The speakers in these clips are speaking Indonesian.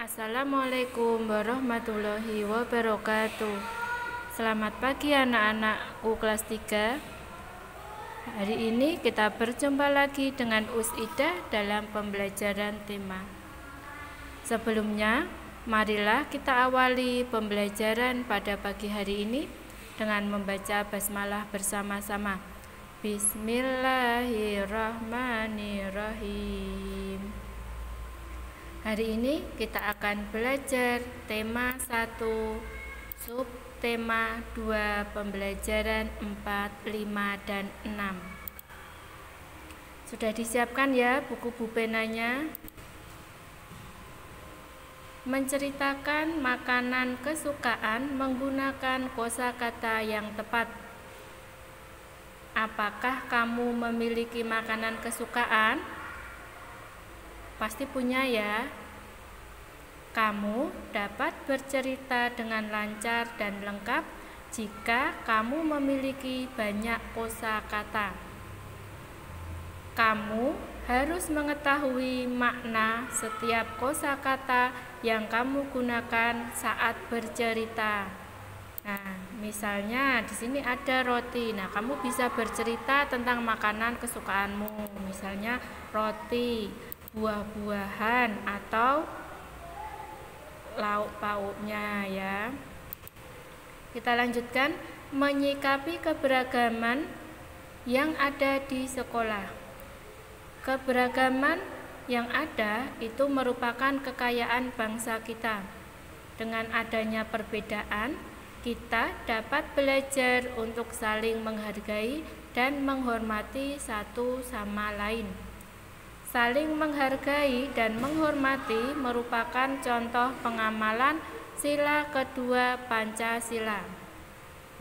Assalamualaikum warahmatullahi wabarakatuh. Selamat pagi anak-anakku kelas 3. Hari ini kita berjumpa lagi dengan Ida dalam pembelajaran tema. Sebelumnya, marilah kita awali pembelajaran pada pagi hari ini dengan membaca basmalah bersama-sama. Bismillahirrahmanirrahim. Hari ini kita akan belajar tema 1, subtema 2, pembelajaran 4, 5, dan 6. Sudah disiapkan ya buku pulpenanya? Menceritakan makanan kesukaan menggunakan kosakata yang tepat. Apakah kamu memiliki makanan kesukaan? Pasti punya ya. Kamu dapat bercerita dengan lancar dan lengkap jika kamu memiliki banyak kosakata. Kamu harus mengetahui makna setiap kosakata yang kamu gunakan saat bercerita. Nah, misalnya di sini ada roti. Nah, kamu bisa bercerita tentang makanan kesukaanmu. Misalnya roti, buah-buahan, atau lauk pauknya ya. Kita lanjutkan menyikapi keberagaman yang ada di sekolah. Keberagaman yang ada itu merupakan kekayaan bangsa kita. Dengan adanya perbedaan, kita dapat belajar untuk saling menghargai dan menghormati satu sama lain. Saling menghargai dan menghormati merupakan contoh pengamalan sila kedua Pancasila.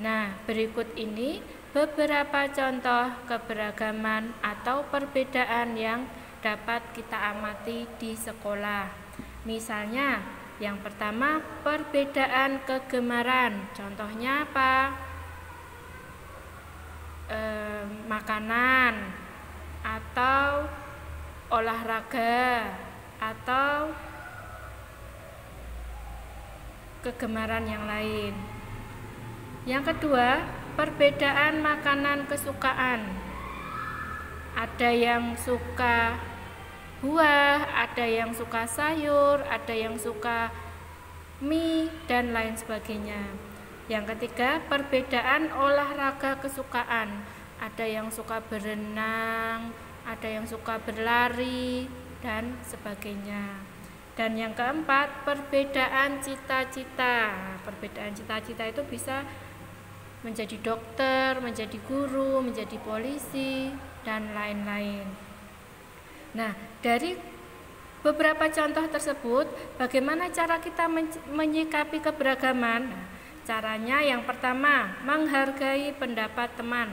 Nah, berikut ini beberapa contoh keberagaman atau perbedaan yang dapat kita amati di sekolah. Misalnya, yang pertama, perbedaan kegemaran. Contohnya apa? Makanan atau olahraga atau kegemaran yang lain. Yang kedua, perbedaan makanan kesukaan. Ada yang suka buah, ada yang suka sayur, ada yang suka mie, dan lain sebagainya. Yang ketiga, perbedaan olahraga kesukaan. Ada yang suka berenang, ada yang suka berlari, dan sebagainya. Dan yang keempat, perbedaan cita-cita. Perbedaan cita-cita itu bisa menjadi dokter, menjadi guru, menjadi polisi, dan lain-lain. Nah, dari beberapa contoh tersebut, bagaimana cara kita menyikapi keberagaman? Nah, caranya yang pertama, menghargai pendapat teman.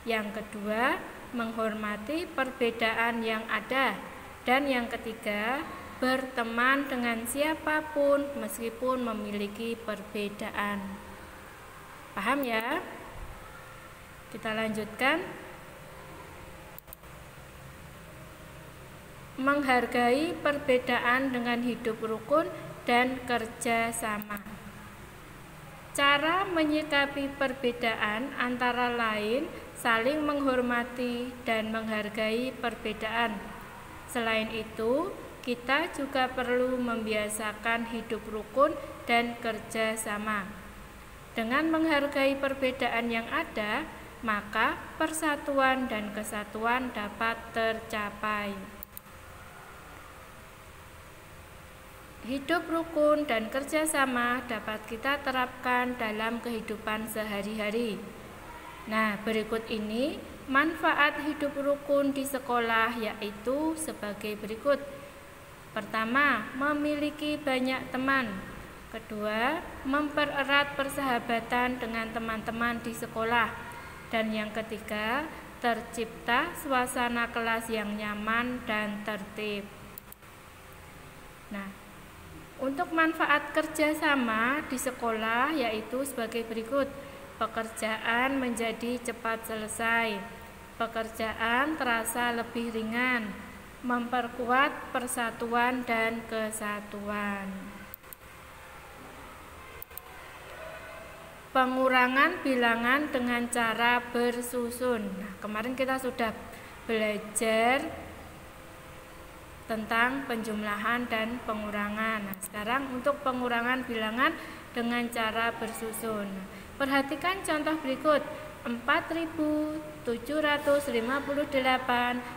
Yang kedua, menghormati perbedaan yang ada. Dan yang ketiga, berteman dengan siapapun meskipun memiliki perbedaan. Paham ya? Kita lanjutkan. Menghargai perbedaan dengan hidup rukun dan kerja sama. Cara menyikapi perbedaan antara lain saling menghormati dan menghargai perbedaan. Selain itu, kita juga perlu membiasakan hidup rukun dan kerja sama. Dengan menghargai perbedaan yang ada, maka persatuan dan kesatuan dapat tercapai. Hidup rukun dan kerjasama dapat kita terapkan dalam kehidupan sehari-hari. Nah, berikut ini manfaat hidup rukun di sekolah, yaitu sebagai berikut. Pertama, memiliki banyak teman. Kedua, mempererat persahabatan dengan teman-teman di sekolah. Dan yang ketiga, tercipta suasana kelas yang nyaman dan tertib. Nah, untuk manfaat kerjasama di sekolah yaitu sebagai berikut. Pekerjaan menjadi cepat selesai. Pekerjaan terasa lebih ringan. memperkuat persatuan dan kesatuan. Pengurangan bilangan dengan cara bersusun. Nah, kemarin kita sudah belajar tentang penjumlahan dan pengurangan. Nah, sekarang untuk pengurangan bilangan dengan cara bersusun. Perhatikan contoh berikut. 4.758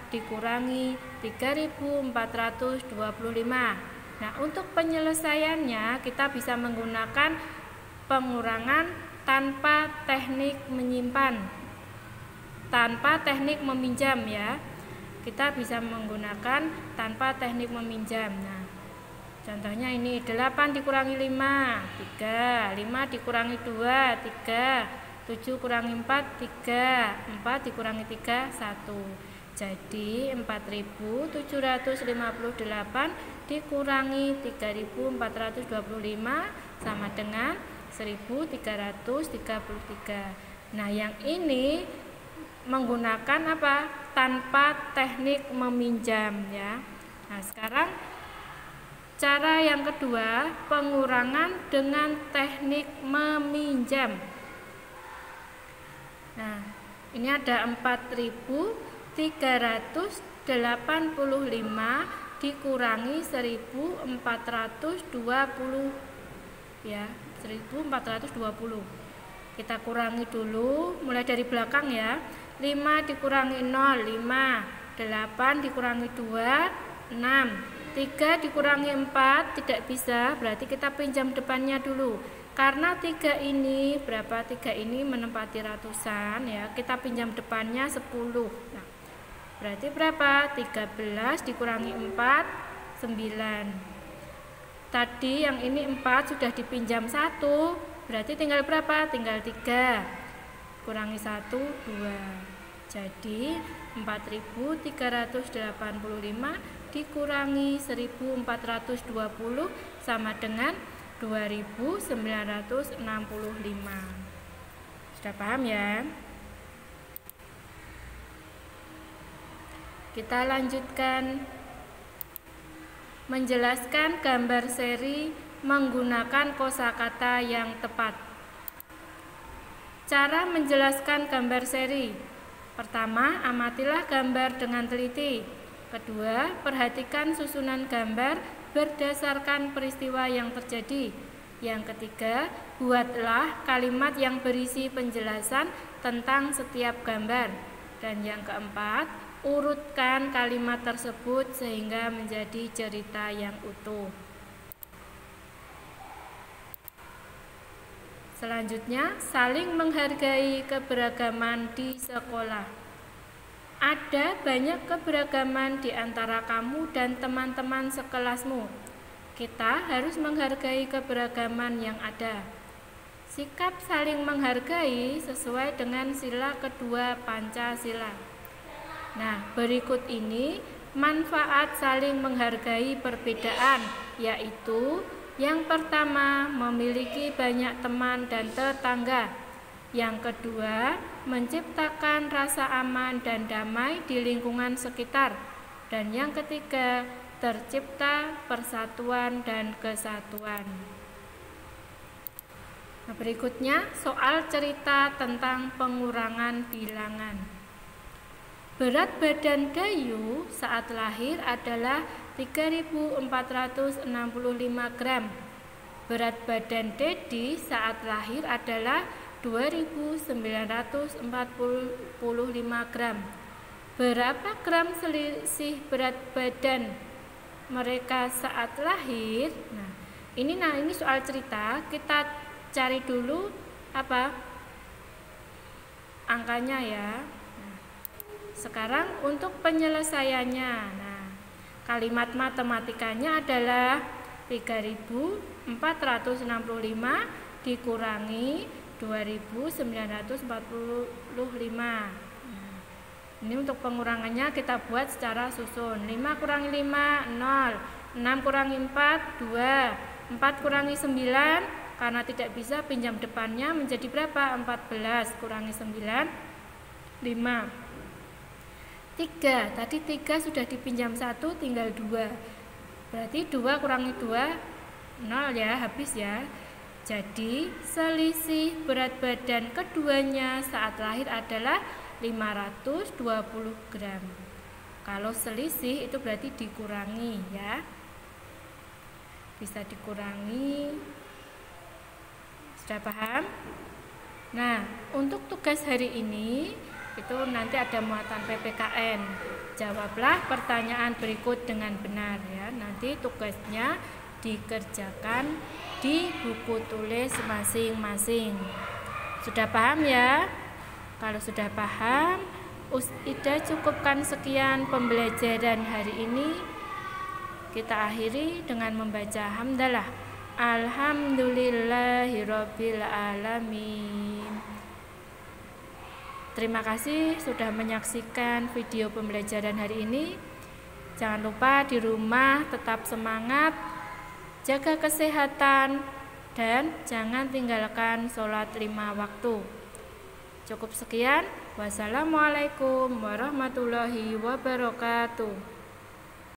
dikurangi 3.425. Nah, untuk penyelesaiannya kita bisa menggunakan pengurangan tanpa teknik menyimpan, tanpa teknik meminjam ya. Kita bisa menggunakan tanpa teknik meminjam. Nah, contohnya ini 8 dikurangi 5, 3, 5 dikurangi 2, 3, 7 kurangi 4, 3, 4 dikurangi 3, 1. Jadi 4.758 dikurangi 3.425 sama dengan 1.333. Nah, yang ini menggunakan apa? Tanpa teknik meminjam ya. Nah, sekarang cara yang kedua, pengurangan dengan teknik meminjam. Nah, ini ada 4.385 dikurangi 1.420 ya, 1.420. Kita kurangi dulu mulai dari belakang ya. 5 dikurangi 0, 5. 8 dikurangi 2, 6. 3 dikurangi 4 tidak bisa, berarti kita pinjam depannya dulu. Karena 3 ini berapa? 3 ini menempati ratusan ya. Kita pinjam depannya 10. Nah, berarti berapa? 13 dikurangi 4, 9. Tadi yang ini 4 sudah dipinjam 1, berarti tinggal berapa? Tinggal 3. Kurangi 1, 2. Jadi 4.385 dikurangi 1.420 sama dengan 2.965. Sudah paham ya? Kita lanjutkan menjelaskan gambar seri menggunakan kosakata yang tepat. Cara menjelaskan gambar seri. Pertama, amatilah gambar dengan teliti. Kedua, perhatikan susunan gambar berdasarkan peristiwa yang terjadi. Yang ketiga, buatlah kalimat yang berisi penjelasan tentang setiap gambar. Dan yang keempat, urutkan kalimat tersebut sehingga menjadi cerita yang utuh. Selanjutnya, saling menghargai keberagaman di sekolah. Ada banyak keberagaman di antara kamu dan teman-teman sekelasmu. Kita harus menghargai keberagaman yang ada. Sikap saling menghargai sesuai dengan sila kedua Pancasila. Nah, berikut ini manfaat saling menghargai perbedaan, yaitu yang pertama, memiliki banyak teman dan tetangga. Yang kedua, menciptakan rasa aman dan damai di lingkungan sekitar. Dan yang ketiga, tercipta persatuan dan kesatuan. Nah, berikutnya soal cerita tentang pengurangan bilangan. Berat badan Dayu saat lahir adalah 3.465 gram. Berat badan Dedi saat lahir adalah 2.945 gram. Berapa gram selisih berat badan mereka saat lahir? Nah, ini soal cerita. Kita cari dulu apa angkanya ya. Nah, sekarang untuk penyelesaiannya. Nah, kalimat matematikanya adalah 3.465 dikurangi 2.945. Nah, ini untuk pengurangannya kita buat secara susun. 5 kurangi 5, 0. 6 kurangi 4, 2. 4 kurangi 9, karena tidak bisa pinjam depannya menjadi berapa? 14 kurangi 9, 5. 3. Tadi 3 sudah dipinjam 1, tinggal 2. Berarti 2 kurangi 2, 0 ya, habis ya. Jadi selisih berat badan keduanya saat lahir adalah 520 gram. Kalau selisih itu berarti dikurangi ya. Bisa dikurangi. Sudah paham? Nah, untuk tugas hari ini itu nanti ada muatan PPKN. Jawablah pertanyaan berikut dengan benar ya. Nanti tugasnya dikerjakan di buku tulis masing-masing. Sudah paham ya? Kalau sudah paham, Ida cukupkan sekian pembelajaran hari ini. Kita akhiri dengan membaca hamdalah. Alhamdulillahirabbil alamin. Terima kasih sudah menyaksikan video pembelajaran hari ini. Jangan lupa di rumah tetap semangat, jaga kesehatan, dan jangan tinggalkan sholat 5 waktu. Cukup sekian. Wassalamualaikum warahmatullahi wabarakatuh.